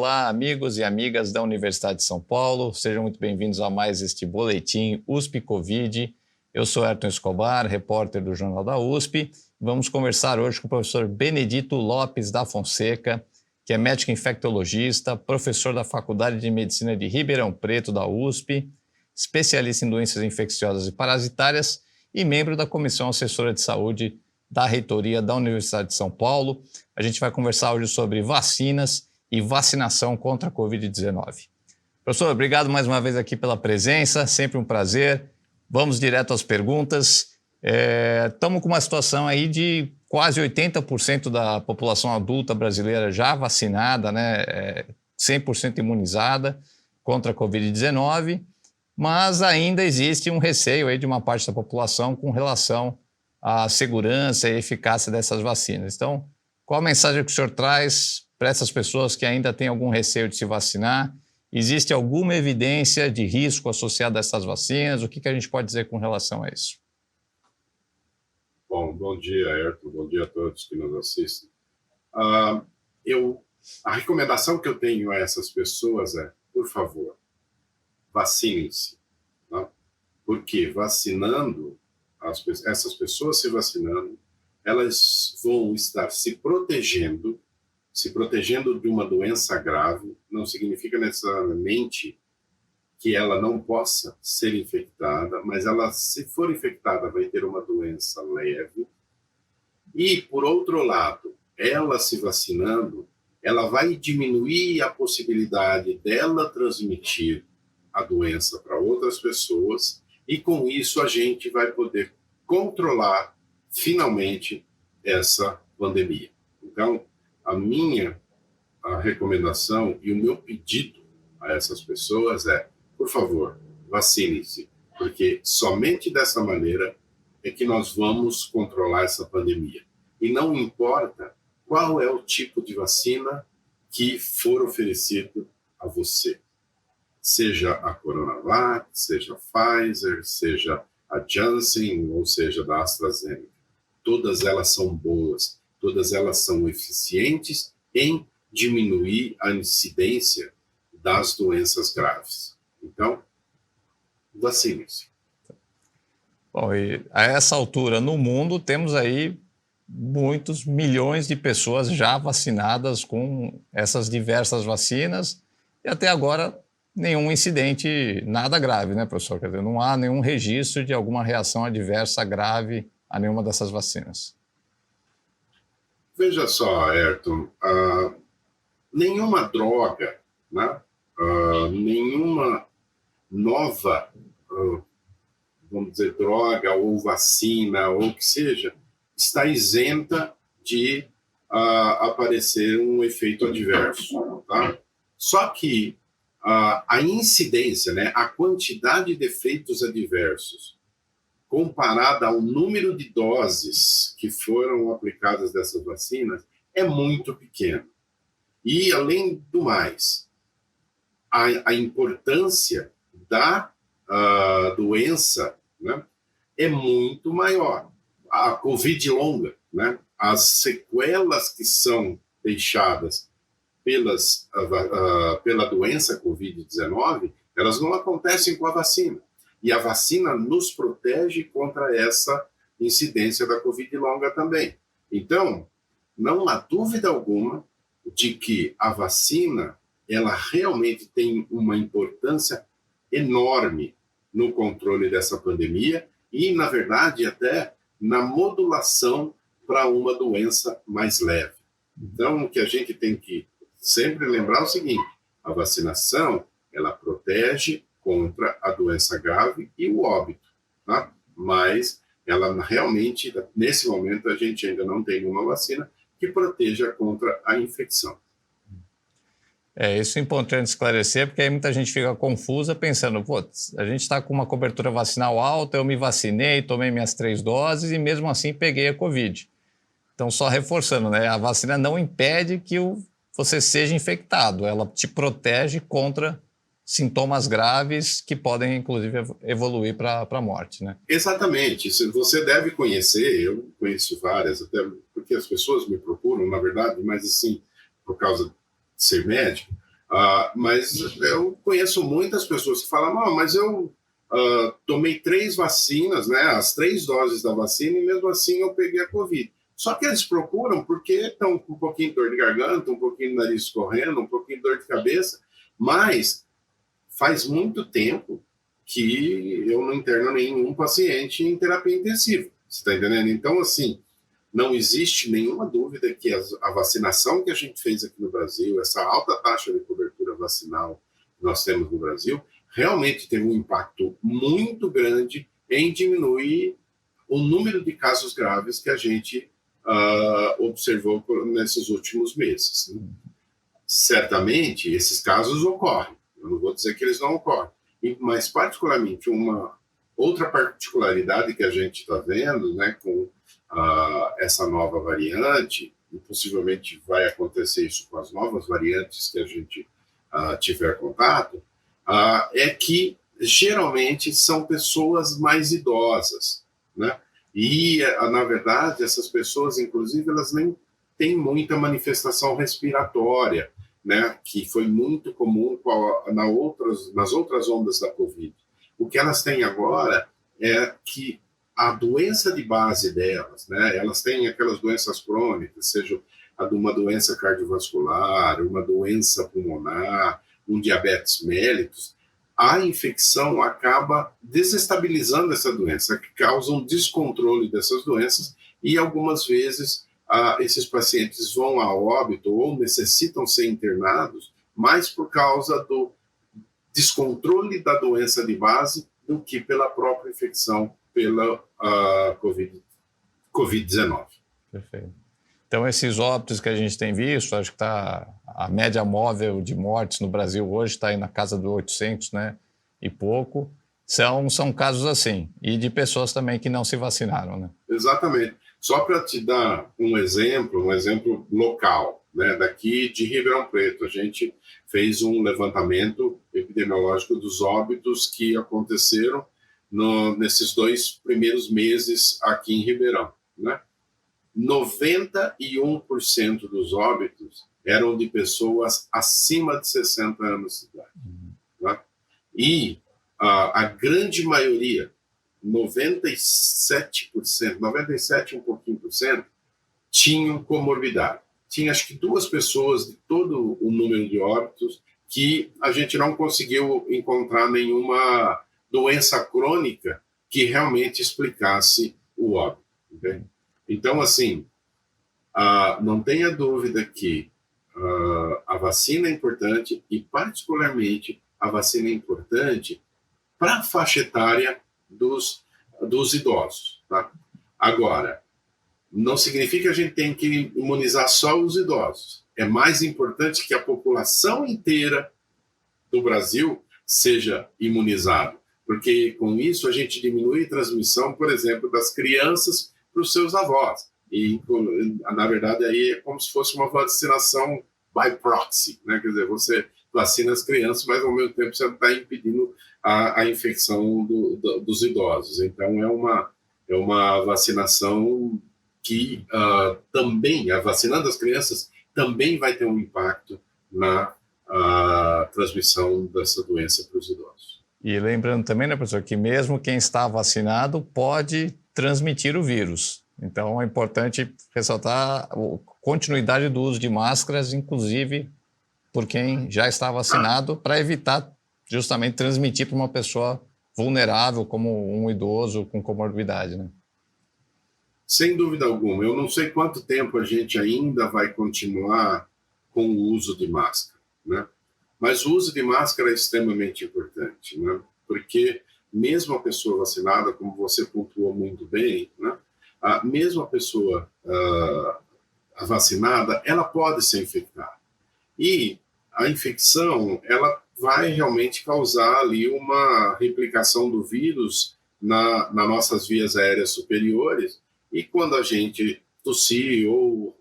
Olá, amigos e amigas da Universidade de São Paulo. Sejam muito bem-vindos a mais este boletim USP Covid. Eu sou Ayrton Escobar, repórter do Jornal da USP. Vamos conversar hoje com o professor Benedito Lopes da Fonseca, que é médico infectologista, professor da Faculdade de Medicina de Ribeirão Preto da USP, especialista em doenças infecciosas e parasitárias e membro da Comissão Assessora de Saúde da Reitoria da Universidade de São Paulo. A gente vai conversar hoje sobre vacinas e vacinação contra a Covid-19. Professor, obrigado mais uma vez aqui pela presença, sempre um prazer. Vamos direto às perguntas. Estamos com uma situação aí de quase 80% da população adulta brasileira já vacinada, né? 100% imunizada contra a Covid-19, mas ainda existe um receio aí de uma parte da população com relação à segurança e eficácia dessas vacinas. Então, qual a mensagem que o senhor traz para essas pessoas que ainda têm algum receio de se vacinar? Existe alguma evidência de risco associada a essas vacinas? O que a gente pode dizer com relação a isso? Bom dia, Ayrton. Bom dia a todos que nos assistem. A recomendação que eu tenho a essas pessoas é, por favor, vacinem-se. Né? Porque vacinando, essas pessoas se vacinando, elas vão estar se protegendo de uma doença grave. Não significa necessariamente que ela não possa ser infectada, mas ela, se for infectada, vai ter uma doença leve. E, por outro lado, ela se vacinando, ela vai diminuir a possibilidade dela transmitir a doença para outras pessoas, e com isso a gente vai poder controlar finalmente essa pandemia. Então, a minha recomendação e o meu pedido a essas pessoas é, por favor, vacinem-se, porque somente dessa maneira é que nós vamos controlar essa pandemia. E não importa qual é o tipo de vacina que for oferecido a você. Seja a Coronavac, seja a Pfizer, seja a Janssen, ou seja da AstraZeneca. Todas elas são boas, todas elas são eficientes em diminuir a incidência das doenças graves. Então, vacinem-se. Bom, e a essa altura no mundo temos aí muitos milhões de pessoas já vacinadas com essas diversas vacinas e até agora nenhum incidente, nada grave, né, professor? Quer dizer, não há nenhum registro de alguma reação adversa grave a nenhuma dessas vacinas. Veja só, Ayrton, nenhuma droga, né? Nenhuma nova, vamos dizer, droga ou vacina ou o que seja, está isenta de aparecer um efeito adverso. Tá? Só que a incidência, né, a quantidade de efeitos adversos comparada ao número de doses que foram aplicadas dessas vacinas é muito pequeno. E, além do mais, a importância da doença, né, é muito maior. A Covid longa, né, as sequelas que são deixadas pela doença Covid-19, elas não acontecem com a vacina. E a vacina nos protege contra essa incidência da Covid longa também. Então, não há dúvida alguma de que a vacina, ela realmente tem uma importância enorme no controle dessa pandemia e, na verdade, até na modulação para uma doença mais leve. Então, o que a gente tem que sempre lembrar é o seguinte: a vacinação, ela protege contra a doença grave e o óbito, tá? Mas ela realmente, nesse momento, a gente ainda não tem uma vacina que proteja contra a infecção. Isso é importante esclarecer, porque aí muita gente fica confusa pensando, a gente está com uma cobertura vacinal alta, eu me vacinei, tomei minhas 3 doses e mesmo assim peguei a Covid. Então, só reforçando, né? A vacina não impede que você seja infectado, ela te protege contra sintomas graves que podem, inclusive, evoluir para a morte, né? Exatamente. Você deve conhecer, eu conheço várias, até porque as pessoas me procuram, na verdade, mas assim, por causa de ser médico, Mas eu conheço muitas pessoas que falam, não, mas eu tomei 3 vacinas, né, as 3 doses da vacina, e mesmo assim eu peguei a Covid. Só que eles procuram porque estão com um pouquinho de dor de garganta, um pouquinho de nariz escorrendo, um pouquinho de dor de cabeça, mas faz muito tempo que eu não interno nenhum paciente em terapia intensiva. Você está entendendo? Então, assim, não existe nenhuma dúvida que a vacinação que a gente fez aqui no Brasil, essa alta taxa de cobertura vacinal que nós temos no Brasil, realmente teve um impacto muito grande em diminuir o número de casos graves que a gente observou nesses últimos meses. Certamente, esses casos ocorrem. Eu não vou dizer que eles não ocorrem. Mas, particularmente, uma outra particularidade que a gente está vendo, né, com essa nova variante, e possivelmente vai acontecer isso com as novas variantes que a gente tiver contato, é que geralmente são pessoas mais idosas, né? E, na verdade, essas pessoas, inclusive, elas nem têm muita manifestação respiratória, né? Que foi muito comum nas outras ondas da Covid. O que elas têm agora é que a doença de base delas, né? Elas têm aquelas doenças crônicas, seja uma doença cardiovascular, uma doença pulmonar, um diabetes mellitus, a infecção acaba desestabilizando essa doença, que causa um descontrole dessas doenças, e algumas vezes esses pacientes vão a óbito ou necessitam ser internados, mais por causa do descontrole da doença de base do que pela própria infecção pela Covid-19. Perfeito. Então, esses óbitos que a gente tem visto, acho que a média móvel de mortes no Brasil hoje está aí na casa dos 800, né, e pouco, são casos assim, e de pessoas também que não se vacinaram, né? Exatamente. Só para te dar um exemplo local, né, daqui de Ribeirão Preto, a gente fez um levantamento epidemiológico dos óbitos que aconteceram nesses 2 primeiros meses aqui em Ribeirão, né? 91% dos óbitos eram de pessoas acima de 60 anos de idade. Né? E a grande maioria, 97%, 97 um pouquinho por cento, tinham comorbidade. Tinha acho que 2 pessoas de todo o número de óbitos que a gente não conseguiu encontrar nenhuma doença crônica que realmente explicasse o óbito. Okay? Então, assim, não tenha dúvida que a vacina é importante e, particularmente, a vacina é importante para a faixa etária dos idosos. Tá? Agora, não significa que a gente tem que imunizar só os idosos. É mais importante que a população inteira do Brasil seja imunizada, porque com isso a gente diminui a transmissão, por exemplo, das crianças para os seus avós. E, na verdade, aí é como se fosse uma vacinação by proxy, né? Quer dizer, você vacina as crianças, mas ao mesmo tempo você está impedindo a infecção dos idosos. Então, é uma vacinação que também, vacinando as crianças, também vai ter um impacto na transmissão dessa doença para os idosos. E lembrando também, né, professor, que mesmo quem está vacinado pode transmitir o vírus. Então, é importante ressaltar a continuidade do uso de máscaras, inclusive por quem já está vacinado, para evitar justamente transmitir para uma pessoa vulnerável, como um idoso com comorbidade, né? Sem dúvida alguma. Eu não sei quanto tempo a gente ainda vai continuar com o uso de máscara, né? Mas o uso de máscara é extremamente importante, né? Porque mesmo a pessoa vacinada, como você pontuou muito bem, né? Mesmo a pessoa vacinada, ela pode ser infectada. E a infecção, ela vai realmente causar ali uma replicação do vírus nas nossas vias aéreas superiores, e quando a gente tossir ou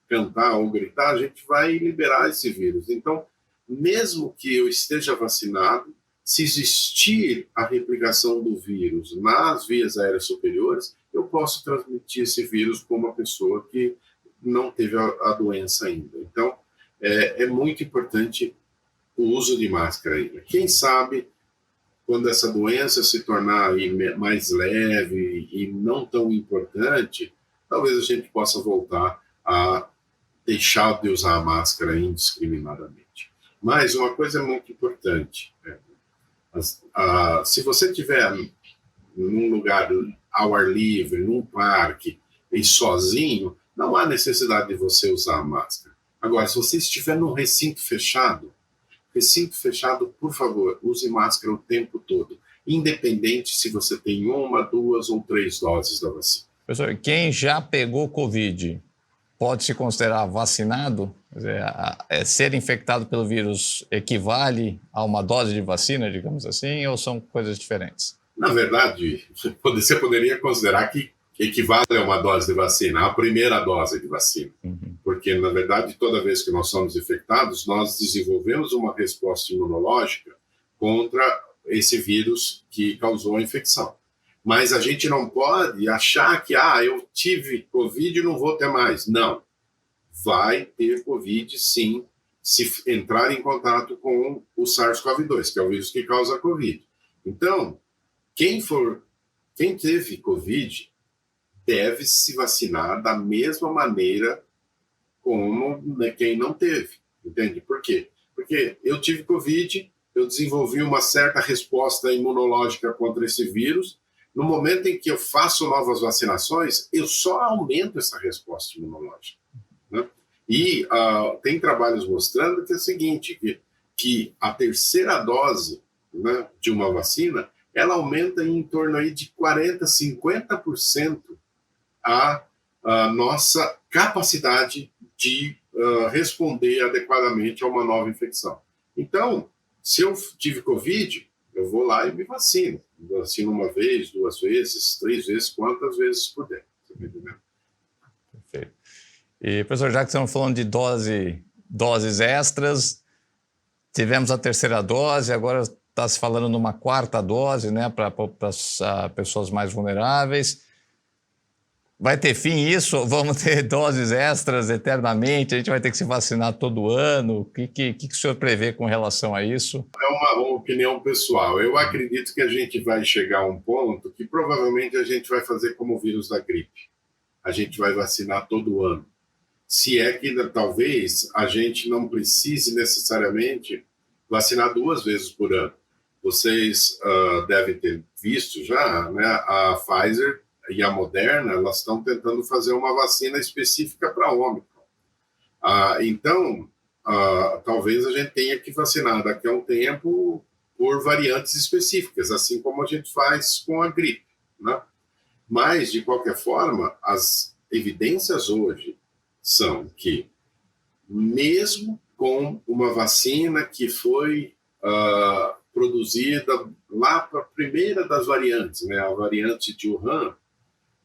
cantar ou gritar, a gente vai liberar esse vírus. Então, mesmo que eu esteja vacinado, se existir a replicação do vírus nas vias aéreas superiores, eu posso transmitir esse vírus para uma pessoa que não teve a doença ainda. Então, é muito importante o uso de máscara ainda. Quem sabe, quando essa doença se tornar mais leve e não tão importante, talvez a gente possa voltar a deixar de usar a máscara indiscriminadamente. Mas uma coisa muito importante, se você estiver num lugar ao ar livre, num parque, e sozinho, não há necessidade de você usar a máscara. Agora, se você estiver num recinto fechado, por favor, use máscara o tempo todo, independente se você tem 1, 2 ou 3 doses da vacina. Professor, quem já pegou Covid pode se considerar vacinado? Quer dizer, ser infectado pelo vírus equivale a uma dose de vacina, digamos assim, ou são coisas diferentes? Na verdade, você poderia considerar que equivale a uma dose de vacina, a primeira dose de vacina. Porque, na verdade, toda vez que nós somos infectados, nós desenvolvemos uma resposta imunológica contra esse vírus que causou a infecção. Mas a gente não pode achar que, eu tive Covid e não vou ter mais. Não. Vai ter Covid, sim, se entrar em contato com o SARS-CoV-2, que é o vírus que causa a Covid. Então, quem teve Covid deve se vacinar da mesma maneira como quem não teve, entende? Por quê? Porque eu tive Covid, eu desenvolvi uma certa resposta imunológica contra esse vírus. No momento em que eu faço novas vacinações, eu só aumento essa resposta imunológica, né? E tem trabalhos mostrando que é o seguinte, que a terceira dose, né, de uma vacina, ela aumenta em torno aí de 40%, 50% a nossa capacidade de responder adequadamente a uma nova infecção. Então, se eu tive Covid, eu vou lá e me vacino. Vacino 1 vez, 2 vezes, 3 vezes, quantas vezes puder. Perfeito. E, professor, já que estamos falando de doses extras, tivemos a terceira dose, agora está se falando numa quarta dose, né, para as pessoas mais vulneráveis. Vai ter fim isso? Vamos ter doses extras eternamente? A gente vai ter que se vacinar todo ano? O que o senhor prevê com relação a isso? É uma opinião pessoal. Eu acredito que a gente vai chegar a um ponto que provavelmente a gente vai fazer como o vírus da gripe. A gente vai vacinar todo ano. Se é que talvez a gente não precise necessariamente vacinar 2 vezes por ano. Vocês devem ter visto já, né, a Pfizer e a Moderna, elas estão tentando fazer uma vacina específica para Ômicron. Então, talvez a gente tenha que vacinar daqui a um tempo por variantes específicas, assim como a gente faz com a gripe, né? Mas, de qualquer forma, as evidências hoje são que, mesmo com uma vacina que foi produzida lá para a primeira das variantes, né, a variante de Wuhan,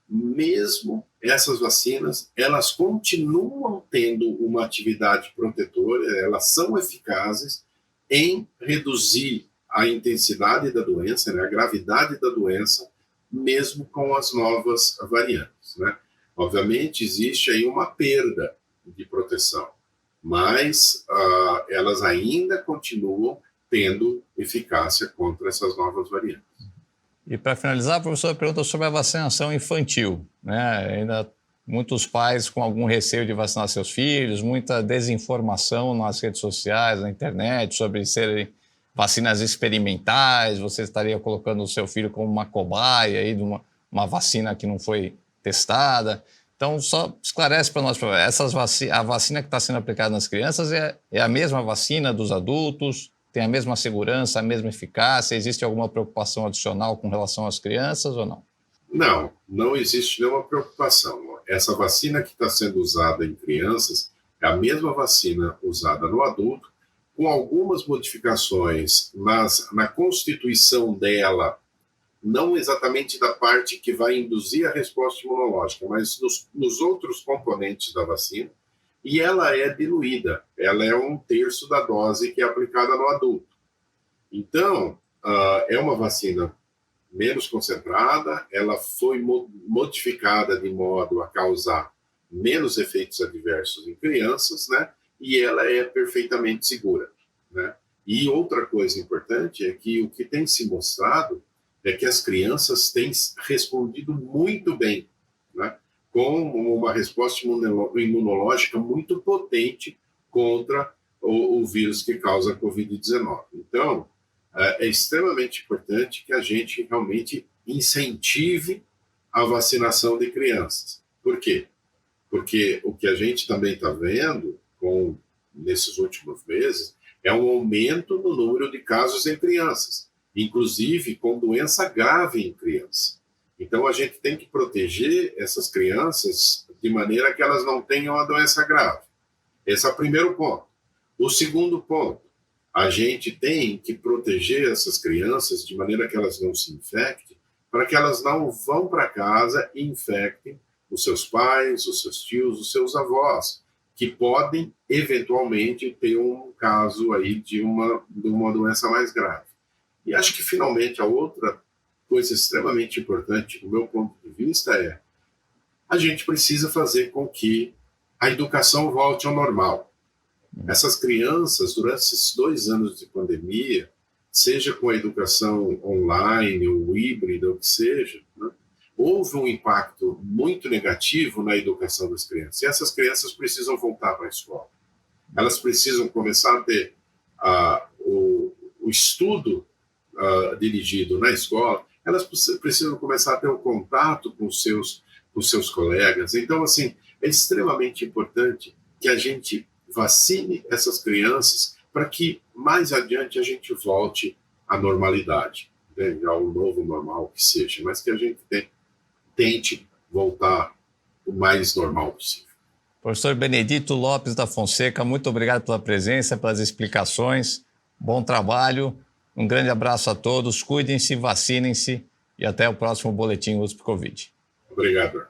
mesmo essas vacinas, elas continuam tendo uma atividade protetora, elas são eficazes em reduzir a intensidade da doença, né, a gravidade da doença, mesmo com as novas variantes, né? Obviamente, existe aí uma perda de proteção, mas elas ainda continuam tendo eficácia contra essas novas variantes. E para finalizar, a professora pergunta sobre a vacinação infantil, né? Ainda muitos pais com algum receio de vacinar seus filhos, muita desinformação nas redes sociais, na internet, sobre serem vacinas experimentais, você estaria colocando o seu filho como uma cobaia aí de uma vacina que não foi testada. Então, só esclarece para nós, a vacina que está sendo aplicada nas crianças é a mesma vacina dos adultos? Tem a mesma segurança, a mesma eficácia? Existe alguma preocupação adicional com relação às crianças ou não? Não, não existe nenhuma preocupação. Essa vacina que está sendo usada em crianças é a mesma vacina usada no adulto, com algumas modificações na constituição dela, não exatamente da parte que vai induzir a resposta imunológica, mas nos outros componentes da vacina, e ela é diluída, ela é 1/3 da dose que é aplicada no adulto. Então, é uma vacina menos concentrada, ela foi modificada de modo a causar menos efeitos adversos em crianças, né? E ela é perfeitamente segura, né? E outra coisa importante é que o que tem se mostrado é que as crianças têm respondido muito bem, né, com uma resposta imunológica muito potente contra o vírus que causa a Covid-19. Então, é extremamente importante que a gente realmente incentive a vacinação de crianças. Por quê? Porque o que a gente também está vendo nesses últimos meses é um aumento no número de casos em crianças, inclusive com doença grave em criança. Então, a gente tem que proteger essas crianças de maneira que elas não tenham a doença grave. Esse é o primeiro ponto. O segundo ponto, a gente tem que proteger essas crianças de maneira que elas não se infectem, para que elas não vão para casa e infectem os seus pais, os seus tios, os seus avós, que podem, eventualmente, ter um caso aí de uma doença mais grave. E acho que, finalmente, a outra coisa extremamente importante, do meu ponto de vista, é a gente precisa fazer com que a educação volte ao normal. Essas crianças, durante esses 2 anos de pandemia, seja com a educação online, ou híbrida, ou o que seja, né, houve um impacto muito negativo na educação das crianças. E essas crianças precisam voltar para a escola. Elas precisam começar a ter o estudo dirigido na escola. Elas precisam começar a ter o contato com os seus colegas. Então, assim, é extremamente importante que a gente vacine essas crianças para que mais adiante a gente volte à normalidade, né, ao novo normal que seja, mas que a gente tente voltar o mais normal possível. Professor Benedito Lopes da Fonseca, muito obrigado pela presença, pelas explicações, bom trabalho, um grande abraço a todos, cuidem-se, vacinem-se e até o próximo Boletim USP Covid. Obrigado.